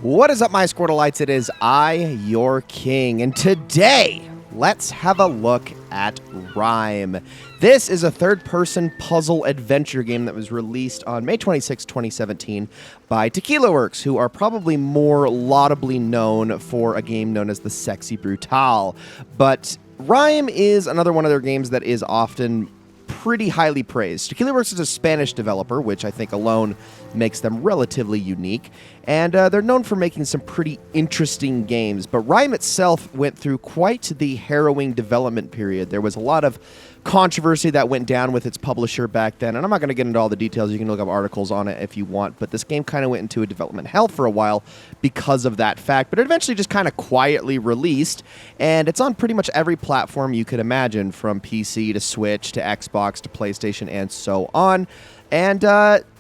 What is up, my Squirtleites? It is I, your king, and today, let's have a look at Rime. This is a third-person puzzle adventure game that was released on May 26, 2017 by Tequila Works, who are probably more laudably known for a game known as the Sexy Brutale. But Rime is another one of their games that is often pretty highly praised. Tequila Works is a Spanish developer, which I think alone makes them relatively unique, and they're known for making some pretty interesting games. But Rime itself went through quite the harrowing development period. There was a lot of controversy that went down with its publisher back then, and I'm not going to get into all the details. You can look up articles on it if you want, but this game kind of went into a development hell for a while because of that fact, but it eventually just kind of quietly released, and it's on pretty much every platform you could imagine, from PC to Switch to Xbox to PlayStation and so on, and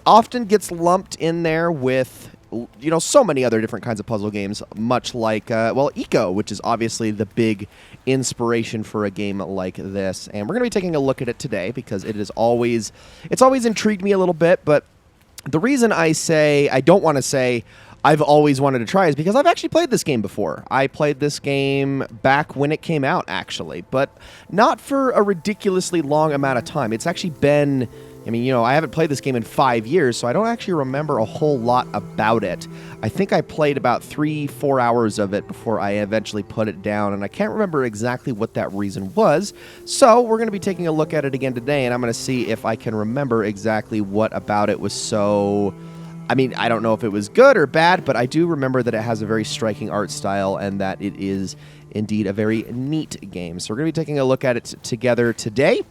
often gets lumped in there with so many other different kinds of puzzle games, much like, Eco, which is obviously the big inspiration for a game like this. And we're going to be taking a look at it today because it's always intrigued me a little bit. But the reason I don't want to say I've always wanted to try is because I've actually played this game before. I played this game back when it came out, actually, but not for a ridiculously long amount of time. It's actually been... I haven't played this game in 5 years, so I don't actually remember a whole lot about it. I think I played about 3-4 hours of it before I eventually put it down, and I can't remember exactly what that reason was. So we're going to be taking a look at it again today, and I'm going to see if I can remember exactly what about it was so... I don't know if it was good or bad, but I do remember that it has a very striking art style and that it is indeed a very neat game. So we're going to be taking a look at it together today.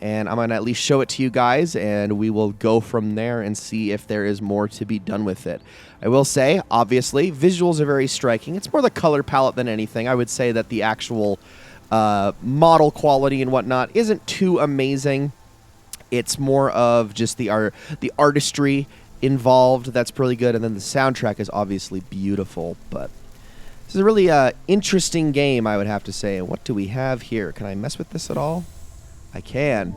And I'm going to at least show it to you guys, and we will go from there and see if there is more to be done with it. I will say, obviously, visuals are very striking. It's more the color palette than anything. I would say that the actual model quality and whatnot isn't too amazing. It's more of just the artistry involved that's pretty good, and then the soundtrack is obviously beautiful. But this is a really interesting game, I would have to say. And what do we have here? Can I mess with this at all? I can.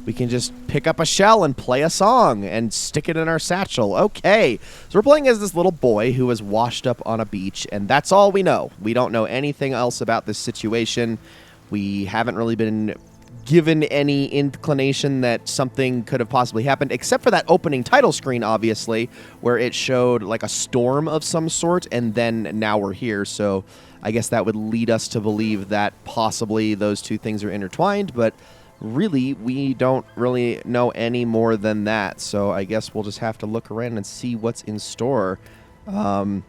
We can just pick up a shell and play a song and stick it in our satchel. Okay. So we're playing as this little boy who was washed up on a beach, and that's all we know. We don't know anything else about this situation. We haven't really been given any inclination that something could have possibly happened, except for that opening title screen, obviously, where it showed like a storm of some sort, and then now we're here. So I guess that would lead us to believe that possibly those two things are intertwined, but really, we don't really know any more than that. So I guess we'll just have to look around and see what's in store. I'm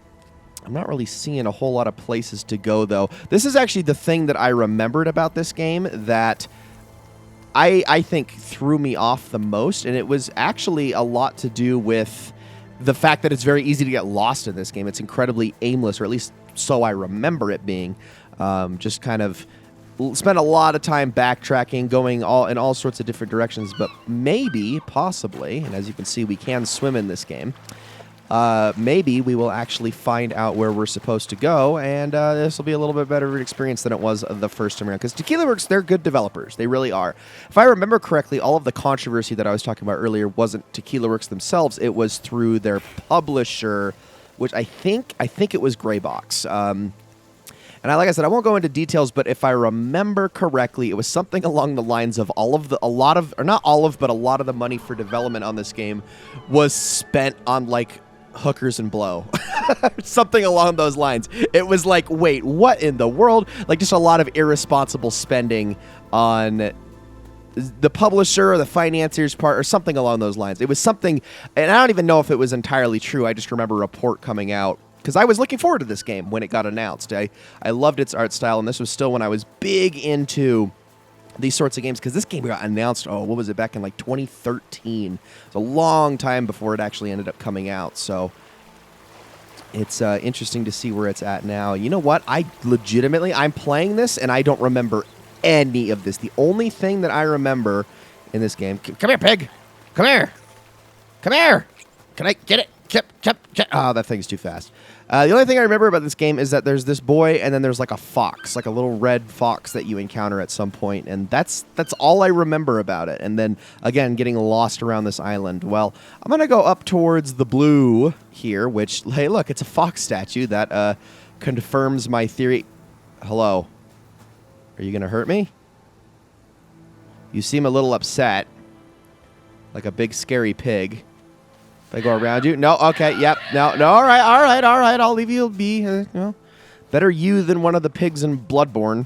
not really seeing a whole lot of places to go, though. This is actually the thing that I remembered about this game that I think threw me off the most, and it was actually a lot to do with the fact that it's very easy to get lost in this game. It's incredibly aimless, or at least so I remember it being. Just kind of spent a lot of time backtracking, going in all sorts of different directions, but maybe, possibly, and as you can see, we can swim in this game. Maybe we will actually find out where we're supposed to go, and this will be a little bit better of an experience than it was the first time around. Because Tequila Works, they're good developers. They really are. If I remember correctly, all of the controversy that I was talking about earlier wasn't Tequila Works themselves. It was through their publisher, which I think it was Greybox. And like I said, I won't go into details, but if I remember correctly, it was something along the lines of a lot of the money for development on this game was spent on, like, hookers and blow. Something along those lines. It was like, wait, what in the world? Like, just a lot of irresponsible spending on the publisher or the financier's part or something along those lines. It was something, and I don't even know if it was entirely true. I just remember a report coming out because I was looking forward to this game when it got announced. I loved its art style, and this was still when I was big into these sorts of games, because this game got announced, what was it, back in like 2013. It's a long time before it actually ended up coming out, so it's interesting to see where it's at now. You know what? I'm playing this, and I don't remember any of this. The only thing that I remember in this game... Come here, pig! Come here! Come here! Can I get it? Oh, that thing's too fast. The only thing I remember about this game is that there's this boy, and then there's like a fox, like a little red fox that you encounter at some point, and that's all I remember about it. And then, again, getting lost around this island. Well, I'm going to go up towards the blue here, which, hey, look, it's a fox statue. That confirms my theory. Hello. Are you going to hurt me? You seem a little upset, like a big scary pig. If I go around you? No, okay, yep, no, all right, I'll leave you be, better you than one of the pigs in Bloodborne,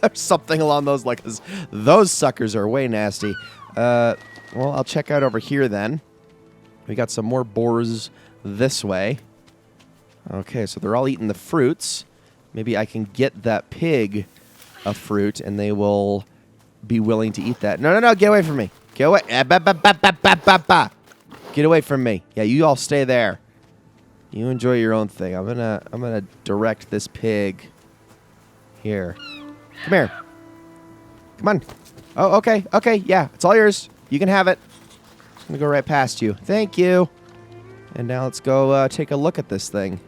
or something along those lines, 'cause those suckers are way nasty. Well, I'll check out over here then. We got some more boars this way. Okay, so they're all eating the fruits. Maybe I can get that pig a fruit, and they will be willing to eat that. No, get away from me. Get away. Get away from me. Yeah, you all stay there. You enjoy your own thing. I'm gonna direct this pig here. Come here. Come on. Oh, okay. Yeah, it's all yours. You can have it. I'm gonna go right past you. Thank you. And now let's go take a look at this thing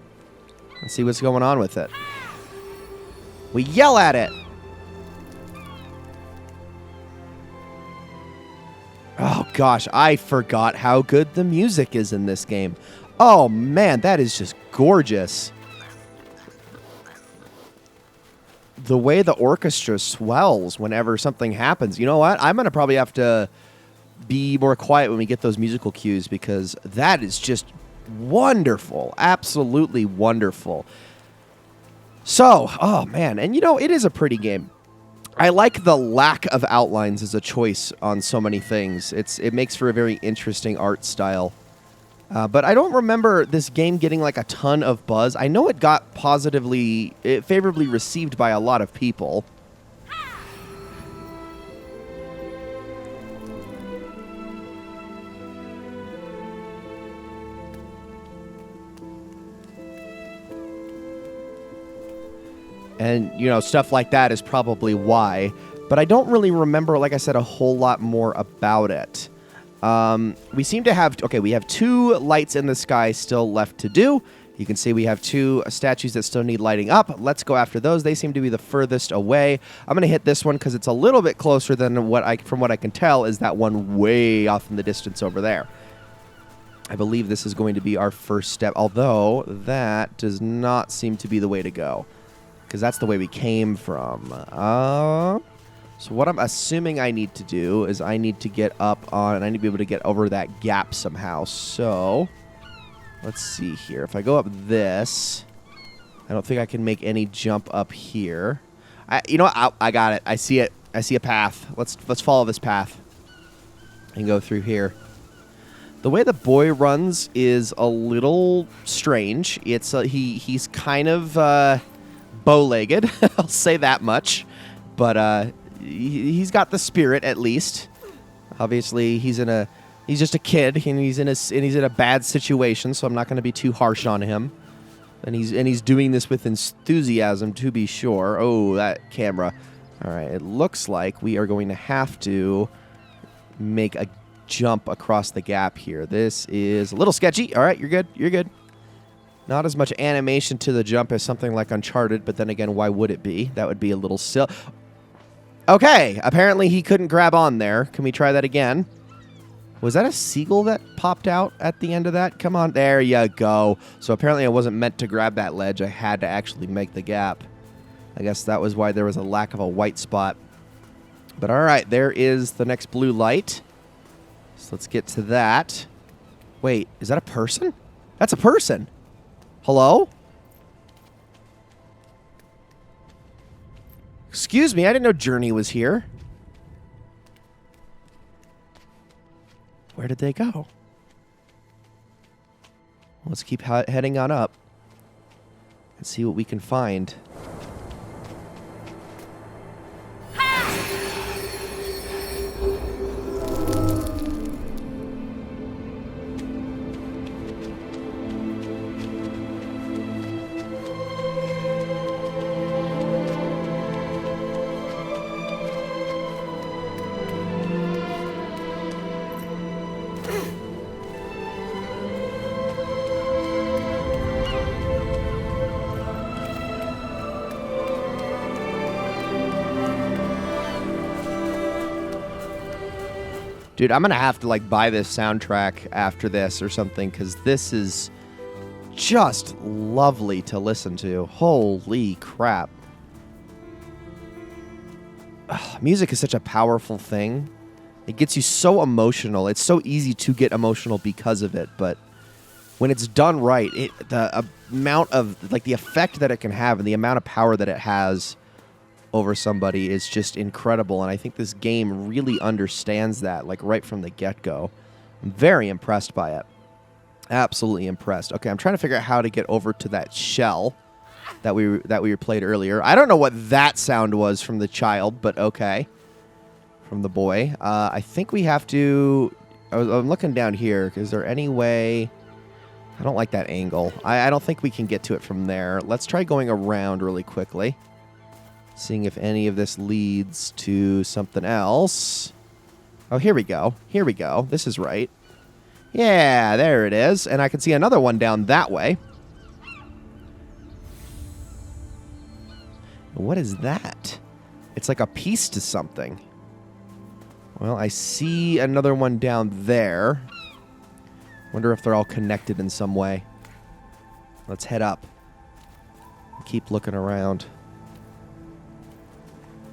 and see what's going on with it. We yell at it. Oh, gosh, I forgot how good the music is in this game. Oh, man, that is just gorgeous. The way the orchestra swells whenever something happens. You know what? I'm going to probably have to be more quiet when we get those musical cues, because that is just wonderful. Absolutely wonderful. So, oh, man, and it is a pretty game. I like the lack of outlines as a choice on so many things. It makes for a very interesting art style. But I don't remember this game getting like a ton of buzz. I know it got favorably received by a lot of people. And, stuff like that is probably why. But I don't really remember, like I said, a whole lot more about it. We seem to have... Okay, we have 2 lights in the sky still left to do. You can see we have 2 statues that still need lighting up. Let's go after those. They seem to be the furthest away. I'm going to hit this one because it's a little bit closer than from what I can tell, is that one way off in the distance over there. I believe this is going to be our first step, although that does not seem to be the way to go, because that's the way we came from. So what I'm assuming I need to do is I need to get up on, and I need to be able to get over that gap somehow. So let's see here. If I go up this, I don't think I can make any jump up here. You know what? I got it. I see it. I see a path. Let's follow this path and go through here. The way the boy runs is a little strange. It's he's kind of bow-legged. I'll say that much. But he's got the spirit, at least. Obviously, he's just a kid, and he's in a bad situation. So I'm not going to be too harsh on him. And he's doing this with enthusiasm, to be sure. Oh, that camera! All right, it looks like we are going to have to make a jump across the gap here. This is a little sketchy. All right, you're good. You're good. Not as much animation to the jump as something like Uncharted, but then again, why would it be? That would be a little silly. Okay, apparently he couldn't grab on there. Can we try that again? Was that a seagull that popped out at the end of that? Come on, there you go. So apparently I wasn't meant to grab that ledge. I had to actually make the gap. I guess that was why there was a lack of a white spot. But all right, there is the next blue light. So let's get to that. Wait, is that a person? That's a person. Hello? Excuse me, I didn't know Journey was here. Where did they go? Let's keep heading on up and see what we can find. Dude, I'm going to have to, like, buy this soundtrack after this or something, because this is just lovely to listen to. Holy crap. Ugh, music is such a powerful thing. It gets you so emotional. It's so easy to get emotional because of it, but when it's done right, the amount of, like, the effect that it can have and the amount of power that it has over somebody is just incredible, and I think this game really understands that, like, right from the get-go. I'm very impressed by it. Absolutely impressed. Okay, I'm trying to figure out how to get over to that shell that we played earlier. I don't know what that sound was from the child, but okay. From the boy. I think we have to... I'm looking down here. Is there any way... I don't like that angle. I don't think we can get to it from there. Let's try going around really quickly. Seeing if any of this leads to something else. Oh, here we go. Here we go. This is right. Yeah, there it is. And I can see another one down that way. What is that? It's like a piece to something. Well, I see another one down there. Wonder if they're all connected in some way. Let's head up. Keep looking around.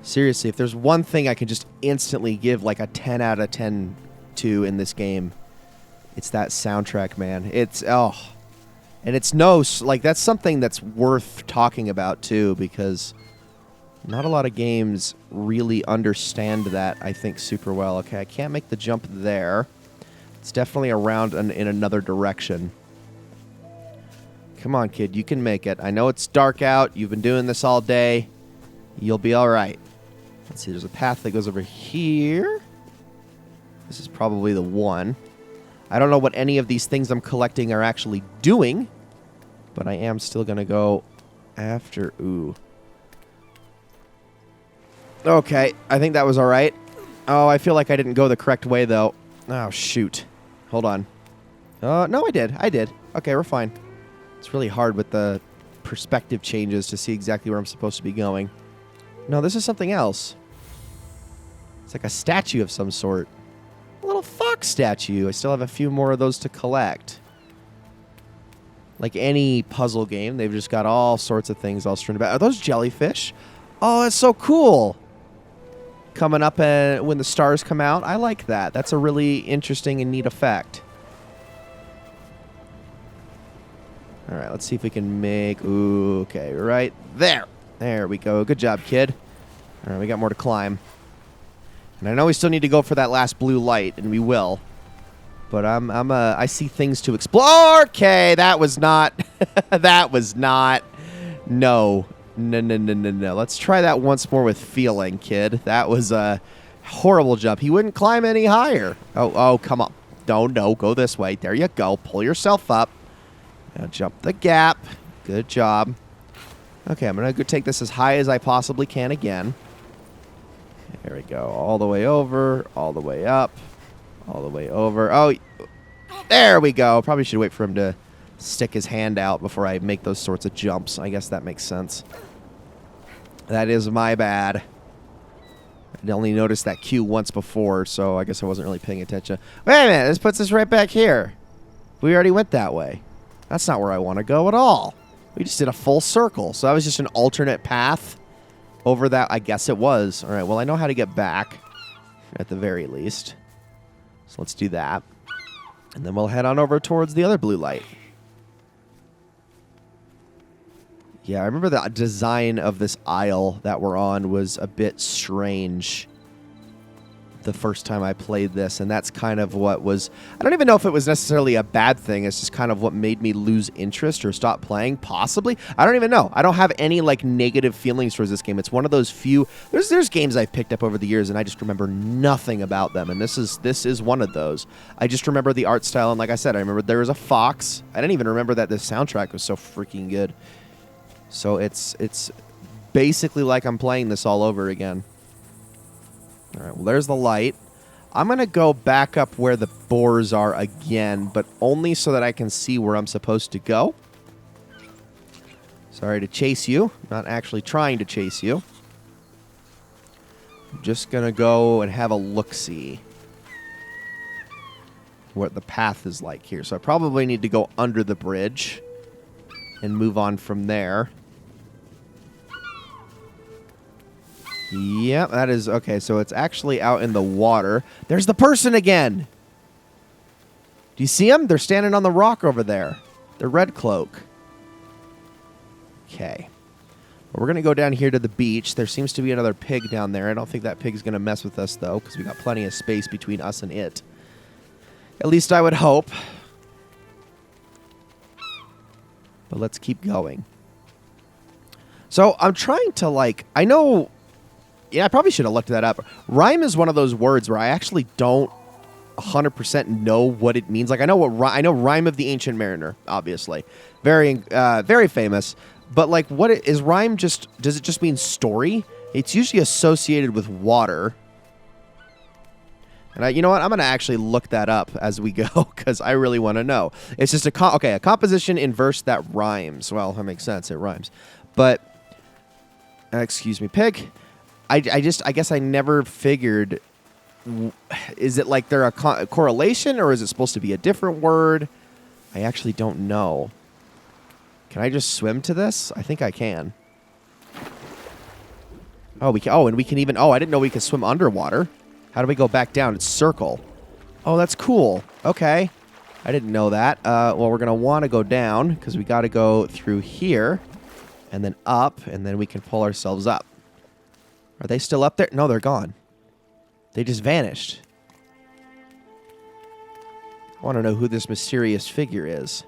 Seriously, if there's one thing I can just instantly give like a 10 out of 10 to in this game, it's that soundtrack, man. It's, oh. And it's like, that's something that's worth talking about, too, because not a lot of games really understand that, I think, super well. Okay, I can't make the jump there. It's definitely around in another direction. Come on, kid, you can make it. I know it's dark out. You've been doing this all day. You'll be all right. Let's see, there's a path that goes over here. This is probably the one. I don't know what any of these things I'm collecting are actually doing, but I am still going to go after... Ooh. Okay, I think that was all right. Oh, I feel like I didn't go the correct way, though. Oh, shoot. Hold on. No, I did. I did. Okay, we're fine. It's really hard with the perspective changes to see exactly where I'm supposed to be going. No, this is something else. It's like a statue of some sort. A little fox statue. I still have a few more of those to collect. Like any puzzle game, they've just got all sorts of things all strewn about. Are those jellyfish? Oh, that's so cool. Coming up when the stars come out. I like that. That's a really interesting and neat effect. All right, let's see if we can make... Ooh, okay, right there. There we go. Good job, kid. All right, we got more to climb. And I know we still need to go for that last blue light, and we will. But I see things to explore. Okay, that was not... that was not... No. No. Let's try that once more with feeling, kid. That was a horrible jump. He wouldn't climb any higher. Oh, come on. No, go this way. There you go. Pull yourself up. Now jump the gap. Good job. Okay, I'm going to go take this as high as I possibly can again. There we go. All the way over, all the way up, all the way over. Oh, there we go. Probably should wait for him to stick his hand out before I make those sorts of jumps. I guess that makes sense. That is my bad. I only noticed that cue once before, so I guess I wasn't really paying attention. Wait a minute, this puts us right back here. We already went that way. That's not where I want to go at all. We just did a full circle, so that was just an alternate path over that. I guess it was. All right, well, I know how to get back, at the very least. So let's do that. And then we'll head on over towards the other blue light. Yeah, I remember the design of this aisle that we're on was a bit strange the first time I played this, and that's kind of what was... I don't even know if it was necessarily a bad thing. It's just kind of what made me lose interest or stop playing, possibly. I don't even know. I don't have any, like, negative feelings towards this game. It's one of those few... There's games I've picked up over the years, and I just remember nothing about them, and this is one of those. I just remember the art style, and like I said, I remember there was a fox. I didn't even remember that the soundtrack was so freaking good. So it's basically like I'm playing this all over again. All right, well, there's the light. I'm going to go back up where the boars are again, but only so that I can see where I'm supposed to go. Sorry to chase you. I'm not actually trying to chase you. I'm just going to go and have a look-see. what the path is like here. So I probably need to go under the bridge and move on from there. Yep, that is... Okay, so it's actually out in the water. There's the person again! Do you see them? They're standing on the rock over there. The red cloak. Okay. Well, we're going to go down here to the beach. There seems to be another pig down there. I don't think that pig's going to mess with us, though, because we got plenty of space between us and it. At least I would hope. But let's keep going. So I'm trying to, like... I know... Yeah, I probably should have looked that up. Rime is one of those words where I actually don't 100% know what it means. Like, I know Rime of the Ancient Mariner, obviously. Very famous. But, like, is rhyme just... Does it just mean story? It's usually associated with water. And you know what? I'm going to actually look that up as we go, because I really want to know. It's just a composition in verse that rhymes. Well, that makes sense. It rhymes. But, excuse me, pig. I guess I never figured, is it like they're a correlation, or is it supposed to be a different word? I actually don't know. Can I just swim to this? I think I can. Oh, we can. Oh, and we can even... Oh, I didn't know we could swim underwater. How do we go back down? It's circle. Oh, that's cool. Okay. I didn't know that. Well, we're going to want to go down, because we got to go through here, and then up, and then we can pull ourselves up. Are they still up there? No, they're gone. They just vanished. I want to know who this mysterious figure is.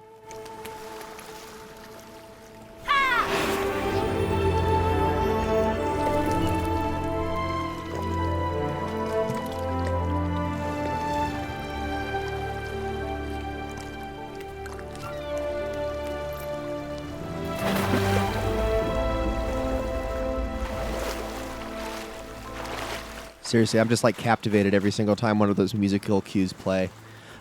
Seriously, I'm just like captivated every single time one of those musical cues play.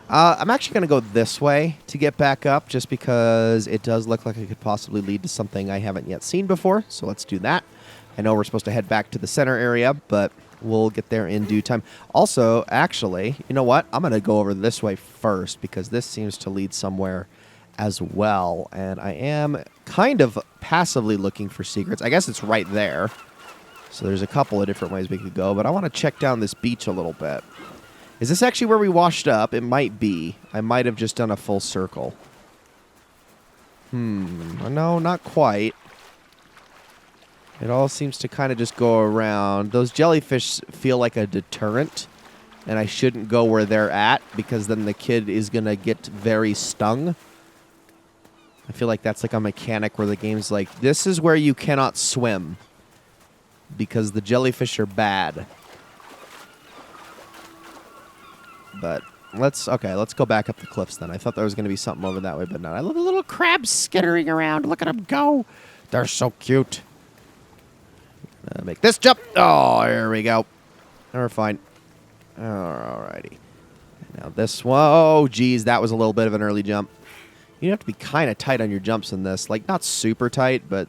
I'm actually going to go this way to get back up, just because it does look like it could possibly lead to something I haven't yet seen before. So let's do that. I know we're supposed to head back to the center area, but we'll get there in due time. Also, actually, you know what? I'm going to go over this way first, because this seems to lead somewhere as well. And I am kind of passively looking for secrets. I guess it's right there. So there's a couple of different ways we could go, but I want to check down this beach a little bit. Is this actually where we washed up? It might be. I might have just done a full circle. No, not quite. It all seems to kind of just go around. Those jellyfish feel like a deterrent, and I shouldn't go where they're at, because then the kid is going to get very stung. I feel like that's like a mechanic where the game's like, this is where you cannot swim, because the jellyfish are bad. But let's go back up the cliffs then. I thought there was going to be something over that way, but not. I love the little crabs skittering around. Look at them go. They're so cute. Make this jump. Oh, here we go. We're fine. Alrighty. Now this one. Oh, geez, that was a little bit of an early jump. You have to be kind of tight on your jumps in this. Like, not super tight, but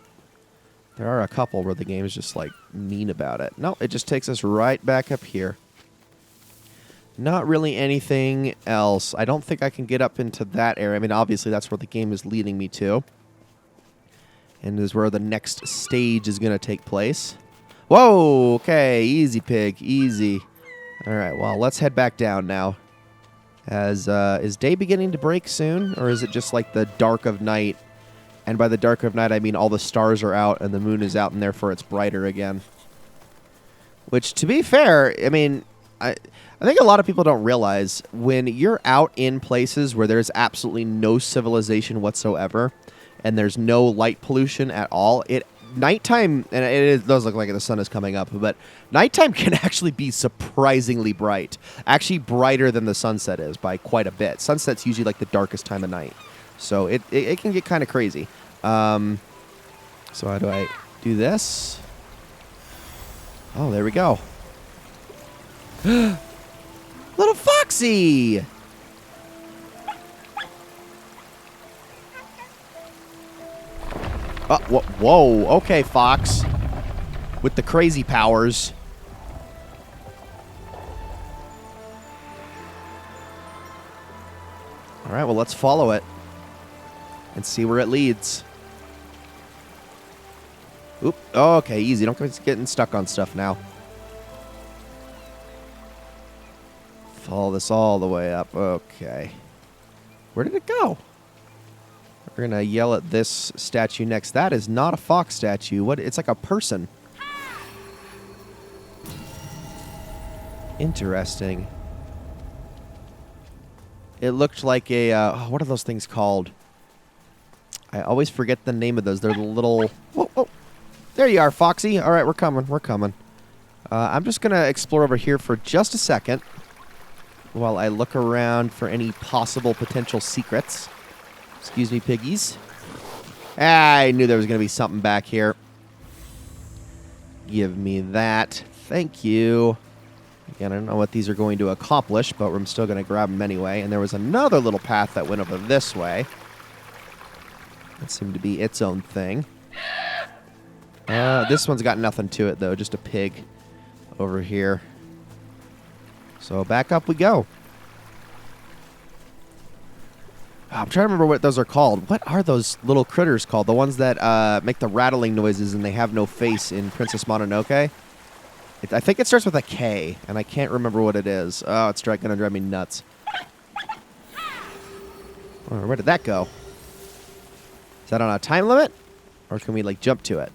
there are a couple where the game is just, like, mean about it. No, it just takes us right back up here. Not really anything else. I don't think I can get up into that area. I mean, obviously, that's where the game is leading me to. And is where the next stage is going to take place. Whoa! Okay, easy, pig. Easy. All right, well, let's head back down now. Is day beginning to break soon? Or is it just, like, the dark of night? And by the dark of night, I mean all the stars are out and the moon is out, and therefore it's brighter again. Which, to be fair, I mean, I think a lot of people don't realize when you're out in places where there's absolutely no civilization whatsoever and there's no light pollution at all, nighttime, and it does look like the sun is coming up, but nighttime can actually be surprisingly bright. Actually brighter than the sunset is by quite a bit. Sunset's usually like the darkest time of night. So it can get kind of crazy. So how do I do this? Oh, there we go. Little Foxy! Whoa. Okay, Fox. With the crazy powers. All right, well, let's follow it and see where it leads. Oop. Oh, okay, easy. Don't get getting stuck on stuff now. Follow this all the way up. Okay. Where did it go? We're going to yell at this statue next. That is not a fox statue. What? It's like a person. Interesting. It looked like a... what are those things called? I always forget the name of those. They're the little... Whoa, whoa. There you are, Foxy. All right, we're coming. We're coming. I'm just going to explore over here for just a second while I look around for any possible potential secrets. Excuse me, piggies. I knew there was going to be something back here. Give me that. Thank you. Again, I don't know what these are going to accomplish, but I'm still going to grab them anyway. And there was another little path that went over this way. That seemed to be its own thing. This one's got nothing to it, though. Just a pig over here. So back up we go. I'm trying to remember what those are called. What are those little critters called? The ones that make the rattling noises and they have no face in Princess Mononoke? I think it starts with a K, and I can't remember what it is. Oh, it's going to drive me nuts. Oh, where did that go? Is that on a time limit? Or can we, like, jump to it?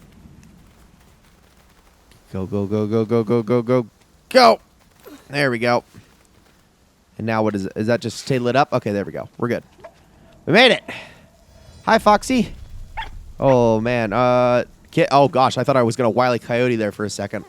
Go, go, go, go, go, go, go, go, go! There we go. And now what is it? Is that just stay lit up? Okay, there we go. We're good. We made it! Hi, Foxy. Oh, man. Oh, gosh. I thought I was going to Wile E. Coyote there for a second.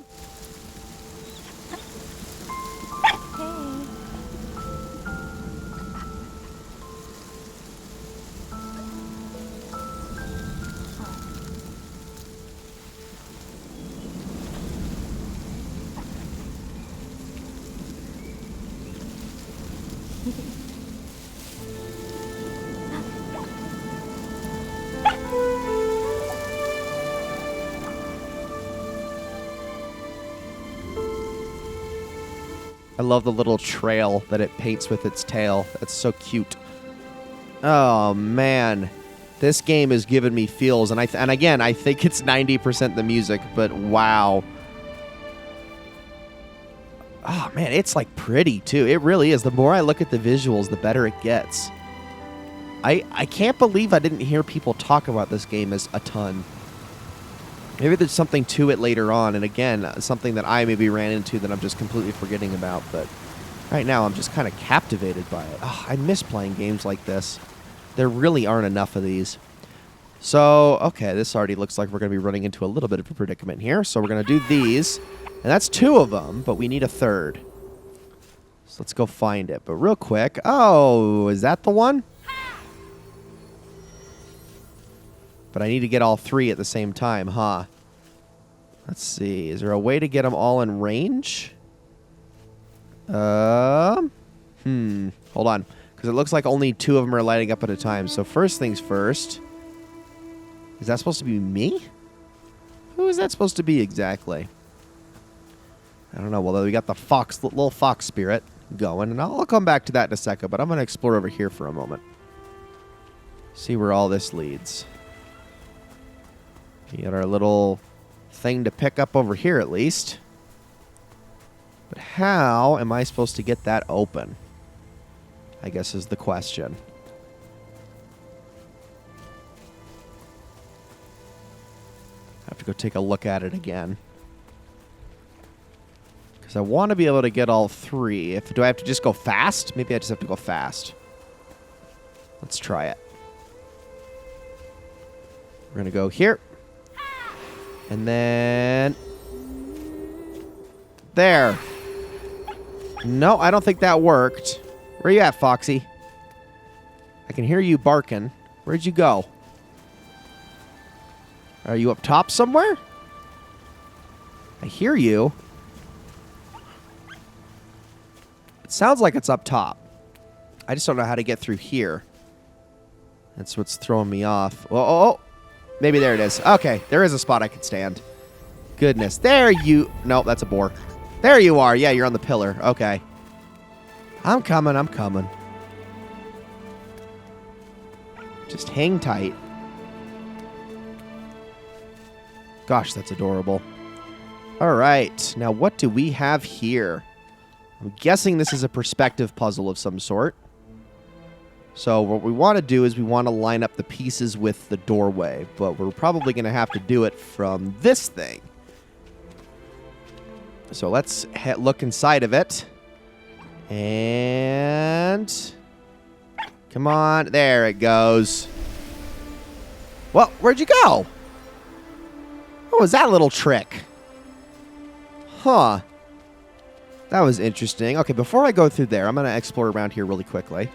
I love the little trail that it paints with its tail. That's so cute. Oh, man. This game is giving me feels. And again, I think it's 90% the music, but wow. Oh, man, it's like pretty, too. It really is. The more I look at the visuals, the better it gets. I can't believe I didn't hear people talk about this game as a ton. Maybe there's something to it later on, and again, something that I maybe ran into that I'm just completely forgetting about, but right now I'm just kind of captivated by it. Oh, I miss playing games like this. There really aren't enough of these. So, okay, this already looks like we're going to be running into a little bit of a predicament here, so we're going to do these, and that's 2 of them, but we need a 3rd. So let's go find it, but real quick. Oh, is that the one? But I need to get all 3 at the same time, huh? Let's see. Is there a way to get them all in range? Hold on. Because it looks like only 2 of them are lighting up at a time. So first things first. Is that supposed to be me? Who is that supposed to be exactly? I don't know. Well, we got the fox, little fox spirit going. And I'll come back to that in a second. But I'm going to explore over here for a moment. See where all this leads. We got our little thing to pick up over here at least. But how am I supposed to get that open? I guess is the question. I have to go take a look at it again. Because I want to be able to get all 3. Do I have to just go fast? Maybe I just have to go fast. Let's try it. We're going to go here. And then... there. No, I don't think that worked. Where you at, Foxy? I can hear you barking. Where'd you go? Are you up top somewhere? I hear you. It sounds like it's up top. I just don't know how to get through here. That's what's throwing me off. Oh. Maybe there it is. Okay, there is a spot I can stand. Goodness. There you... nope, that's a boar. There you are. Yeah, you're on the pillar. Okay. I'm coming. Just hang tight. Gosh, that's adorable. All right, now what do we have here? I'm guessing this is a perspective puzzle of some sort. So what we want to do is we want to line up the pieces with the doorway, but we're probably going to have to do it from this thing. So let's look inside of it. And... come on. There it goes. Well, where'd you go? What was that little trick? Huh. That was interesting. Okay, before I go through there, I'm going to explore around here really quickly.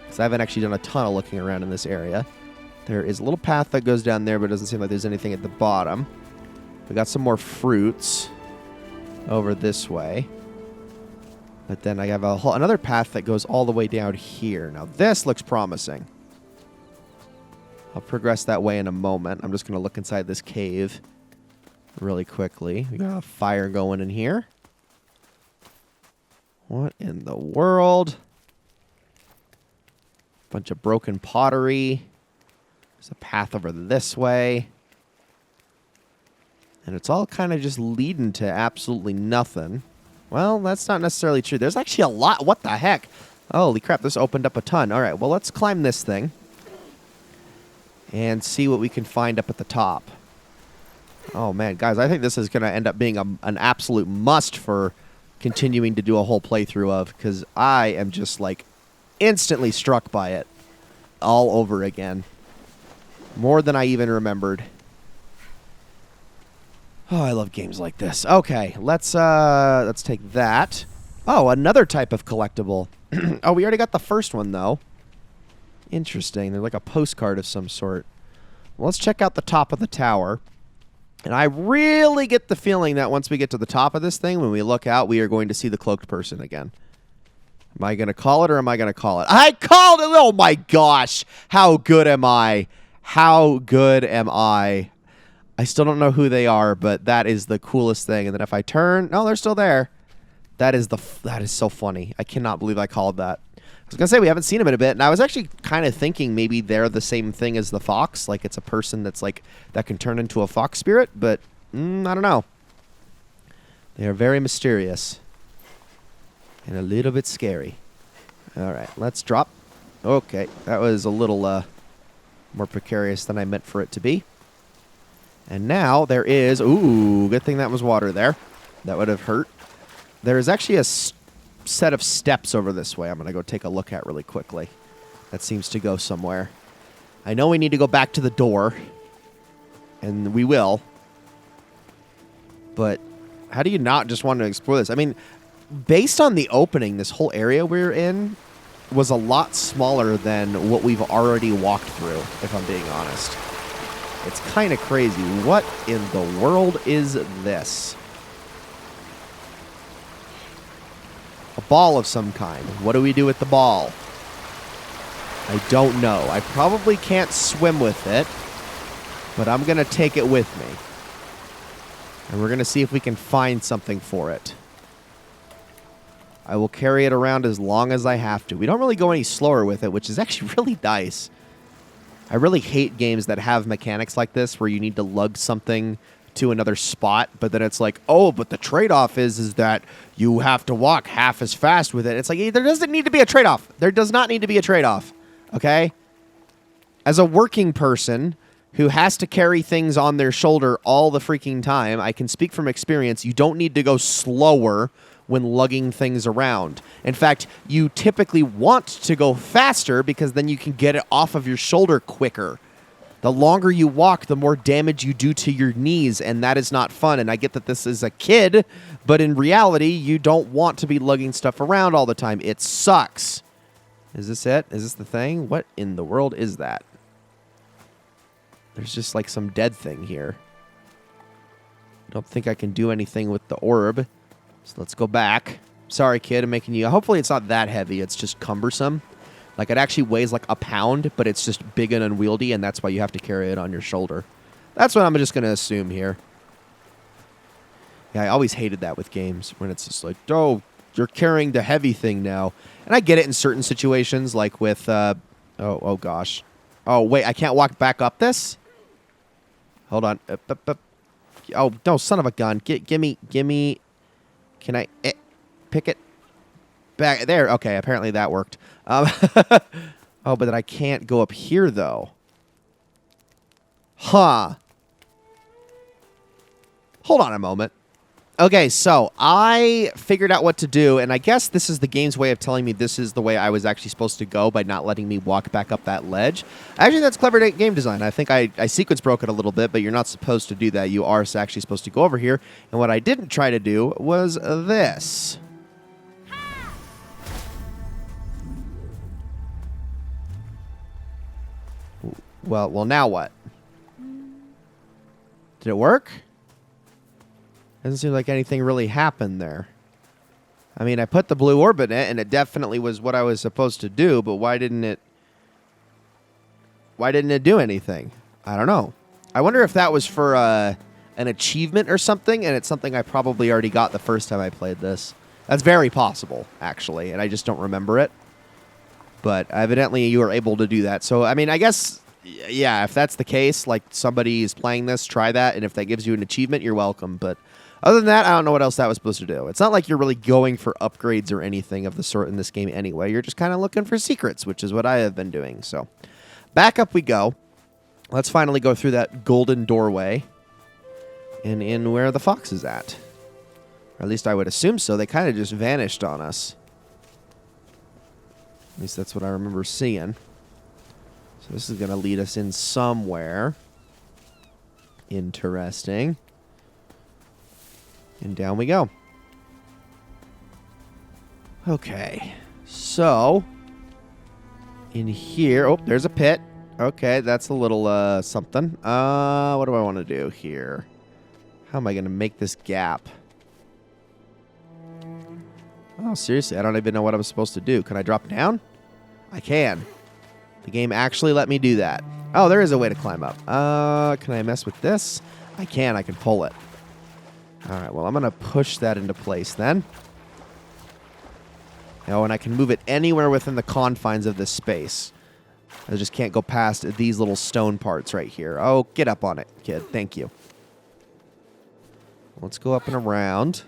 Because I haven't actually done a ton of looking around in this area. There is a little path that goes down there, but it doesn't seem like there's anything at the bottom. We got some more fruits over this way. But then I have another path that goes all the way down here. Now, this looks promising. I'll progress that way in a moment. I'm just going to look inside this cave really quickly. We got a fire going in here. What in the world? Bunch of broken pottery. There's a path over this way. And it's all kind of just leading to absolutely nothing. Well, that's not necessarily true. There's actually a lot. What the heck? Holy crap, this opened up a ton. All right, well, let's climb this thing and see what we can find up at the top. Oh, man, guys, I think this is going to end up being an absolute must for continuing to do a whole playthrough of, because I am just, like, instantly struck by it all over again. More than I even remembered. Oh, I love games like this. Okay, let's take that. Oh, another type of collectible. Oh, we already got the first one, though. Interesting. They're like a postcard of some sort. Well, let's check out the top of the tower. And I really get the feeling that once we get to the top of this thing, when we look out, we are going to see the cloaked person again. Am I going to call it or am I going to call it? I called it! Oh my gosh! How good am I? How good am I? I still don't know who they are, but that is the coolest thing. And then if I turn... no, they're still there. That is so funny. I cannot believe I called that. I was going to say we haven't seen him in a bit, and I was actually kind of thinking maybe they're the same thing as the fox. Like it's a person that's like... that can turn into a fox spirit, but I don't know. They are very mysterious. And a little bit scary. All right, let's drop. Okay, that was a little more precarious than I meant for it to be. And now there is... ooh, good thing that was water there. That would have hurt. There is actually a set of steps over this way I'm going to go take a look at really quickly. That seems to go somewhere. I know we need to go back to the door. And we will. But how do you not just want to explore this? I mean, based on the opening, this whole area we're in was a lot smaller than what we've already walked through, if I'm being honest. It's kind of crazy. What in the world is this? A ball of some kind. What do we do with the ball? I don't know. I probably can't swim with it, but I'm going to take it with me. And we're going to see if we can find something for it. I will carry it around as long as I have to. We don't really go any slower with it, which is actually really nice. I really hate games that have mechanics like this where you need to lug something to another spot, but then it's like, oh, but the trade-off is that you have to walk half as fast with it. It's like, there doesn't need to be a trade-off. There does not need to be a trade-off, okay? As a working person who has to carry things on their shoulder all the freaking time, I can speak from experience, you don't need to go slower when lugging things around. In fact, you typically want to go faster because then you can get it off of your shoulder quicker. The longer you walk, the more damage you do to your knees, and that is not fun. And I get that this is a kid, but in reality, you don't want to be lugging stuff around all the time. It sucks. Is this it? Is this the thing? What in the world is that? There's just like some dead thing here. I don't think I can do anything with the orb. So let's go back. Sorry, kid, I'm making you... hopefully it's not that heavy. It's just cumbersome. Like, it actually weighs like a pound, but it's just big and unwieldy, and that's why you have to carry it on your shoulder. That's what I'm just going to assume here. Yeah, I always hated that with games, when it's just like, oh, you're carrying the heavy thing now. And I get it in certain situations, like with... oh gosh. Oh, wait, I can't walk back up this? Hold on. Oh, no, son of a gun. Gimme. Can I pick it back? There. Okay, apparently that worked. Oh, but then I can't go up here, though. Huh. Hold on a moment. Okay, so I figured out what to do, and I guess this is the game's way of telling me this is the way I was actually supposed to go by not letting me walk back up that ledge. Actually, that's clever game design. I think I sequence broke it a little bit, but you're not supposed to do that. You are actually supposed to go over here, and what I didn't try to do was this. Well, now what? Did it work? Doesn't seem like anything really happened there. I mean, I put the blue orb in it, and it definitely was what I was supposed to do, but why didn't it do anything? I don't know. I wonder if that was for an achievement or something, and it's something I probably already got the first time I played this. That's very possible, actually, and I just don't remember it. But evidently you were able to do that. So, I mean, I guess, yeah, if that's the case, like somebody is playing this, try that, and if that gives you an achievement, you're welcome. But other than that, I don't know what else that was supposed to do. It's not like you're really going for upgrades or anything of the sort in this game anyway. You're just kind of looking for secrets, which is what I have been doing. So, back up we go. Let's finally go through that golden doorway and in where the fox is at. Or at least I would assume so. They kind of just vanished on us. At least that's what I remember seeing. So this is going to lead us in somewhere. Interesting. And down we go. Okay. So, in here... Oh, there's a pit. Okay, that's a little something. What do I want to do here? How am I going to make this gap? Oh, seriously, I don't even know what I'm supposed to do. Can I drop down? I can. The game actually let me do that. Oh, there is a way to climb up. Can I mess with this? I can. I can pull it. All right, well, I'm going to push that into place then. Oh, and I can move it anywhere within the confines of this space. I just can't go past these little stone parts right here. Oh, get up on it, kid. Thank you. Let's go up and around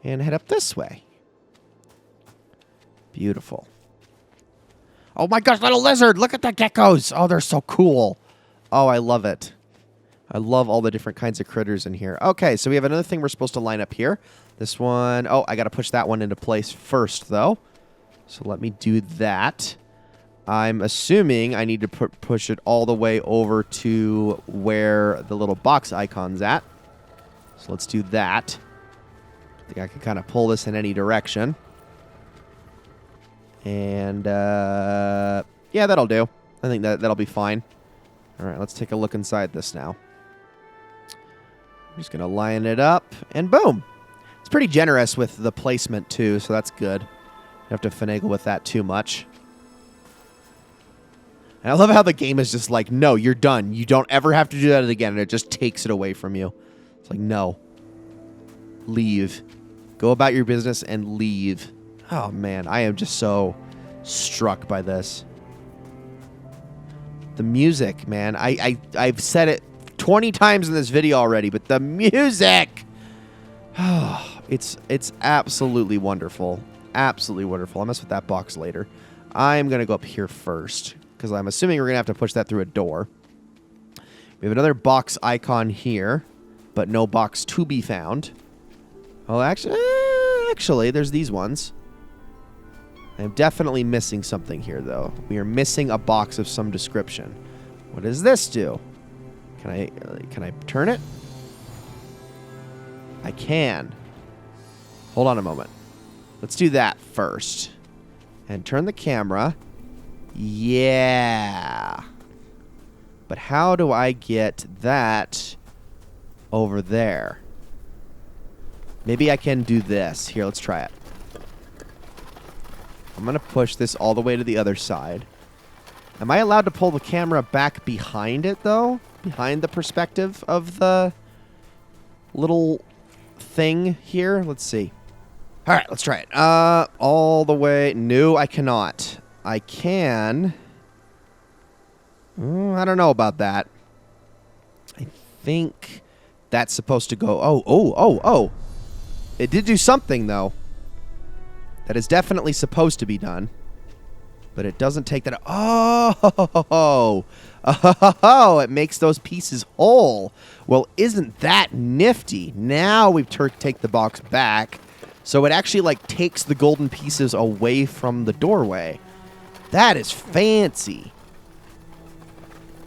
and head up this way. Beautiful. Oh my gosh, little lizard! Look at the geckos! Oh, they're so cool. Oh, I love it. I love all the different kinds of critters in here. Okay, so we have another thing we're supposed to line up here. This one... Oh, I got to push that one into place first, though. So let me do that. I'm assuming I need to push it all the way over to where the little box icon's at. So let's do that. I think I can kind of pull this in any direction. And, yeah, that'll do. I think that'll be fine. All right, let's take a look inside this now. I'm just going to line it up, and boom. It's pretty generous with the placement, too, so that's good. Don't have to finagle with that too much. And I love how the game is just like, no, you're done. You don't ever have to do that again, and it just takes it away from you. It's like, no. Leave. Go about your business and leave. Oh, man, I am just so struck by this. The music, man. I've said it 20 times in this video already, but the music! It's absolutely wonderful. Absolutely wonderful. I'll mess with that box later. I'm going to go up here first, because I'm assuming we're going to have to push that through a door. We have another box icon here, but no box to be found. Oh, actually, there's these ones. I'm definitely missing something here, though. We are missing a box of some description. What does this do? Can I turn it? I can. Hold on a moment. Let's do that first. And turn the camera. Yeah. But how do I get that over there? Maybe I can do this. Here, let's try it. I'm going to push this all the way to the other side. Am I allowed to pull the camera back behind it, though? Behind the perspective of the little thing here? Let's see. All right, let's try it. All the way. No, I cannot. I can. I don't know about that. I think that's supposed to go... Oh. It did do something, though. That is definitely supposed to be done. But it doesn't take that... Oh! It makes those pieces whole. Well, isn't that nifty? Now we take the box back. So it actually, like, takes the golden pieces away from the doorway. That is fancy.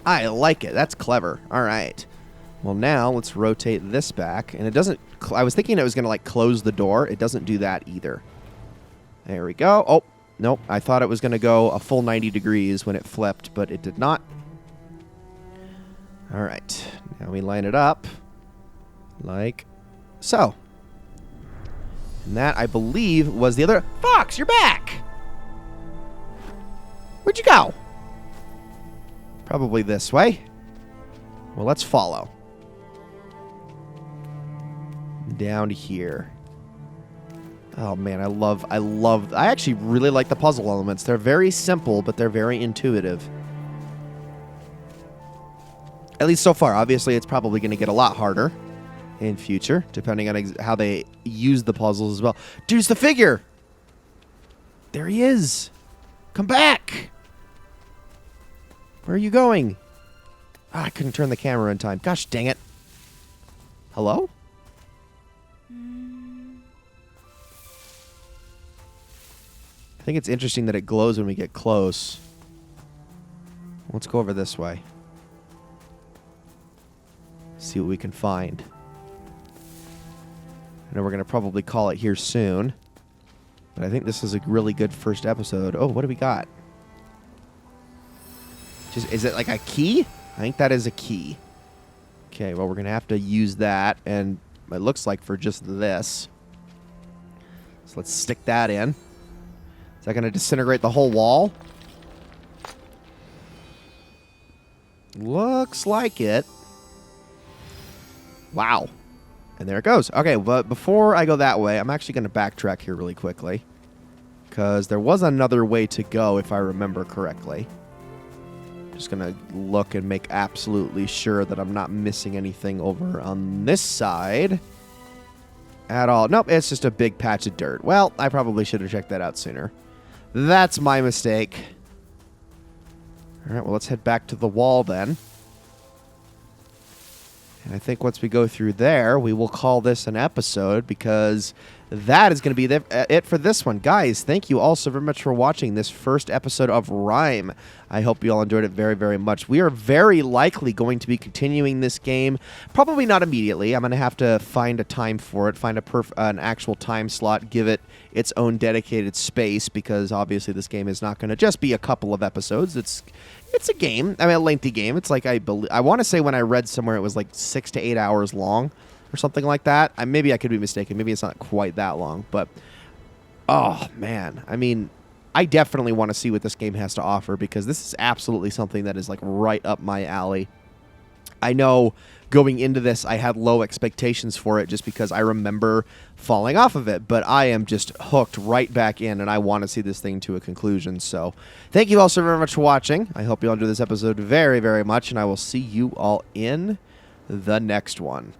I like it. That's clever. All right. Well, now let's rotate this back. And it doesn't... I was thinking it was going to, like, close the door. It doesn't do that either. There we go. Oh, nope. I thought it was going to go a full 90 degrees when it flipped, but it did not. All right. Now we line it up like so. And that, I believe, was the other... Fox, you're back! Where'd you go? Probably this way. Well, let's follow. Down to here. Oh, man, I actually really like the puzzle elements. They're very simple, but they're very intuitive. At least so far. Obviously, it's probably going to get a lot harder in future, depending on how they use the puzzles as well. Dude, it's the figure! There he is! Come back! Where are you going? I couldn't turn the camera in time. Gosh dang it. Hello? I think it's interesting that it glows when we get close. Let's go over this way. See what we can find. I know we're going to probably call it here soon. But I think this is a really good first episode. Oh, what do we got? Is it like a key? I think that is a key. Okay, well, we're going to have to use that. And it looks like for just this. So let's stick that in. Is that going to disintegrate the whole wall? Looks like it. Wow. And there it goes. Okay, but before I go that way, I'm actually going to backtrack here really quickly. Because there was another way to go, if I remember correctly. Just going to look and make absolutely sure that I'm not missing anything over on this side at all. Nope, it's just a big patch of dirt. Well, I probably should have checked that out sooner. That's my mistake. All right, well, let's head back to the wall then. And I think once we go through there, we will call this an episode because that is going to be it for this one. Guys, thank you all so very much for watching this first episode of Rime. I hope you all enjoyed it very, very much. We are very likely going to be continuing this game. Probably not immediately. I'm going to have to find a time for it, find an actual time slot, give it its own dedicated space because obviously this game is not going to just be a couple of episodes. It's a game. I mean, a lengthy game. It's like I want to say when I read somewhere it was like 6 to 8 hours long or something like that. Maybe I could be mistaken. Maybe it's not quite that long. But, oh, man. I mean, I definitely want to see what this game has to offer because this is absolutely something that is like right up my alley. I know going into this, I had low expectations for it just because I remember falling off of it, but I am just hooked right back in, and I want to see this thing to a conclusion. So thank you all so very much for watching. I hope you all enjoyed this episode very, very much, and I will see you all in the next one.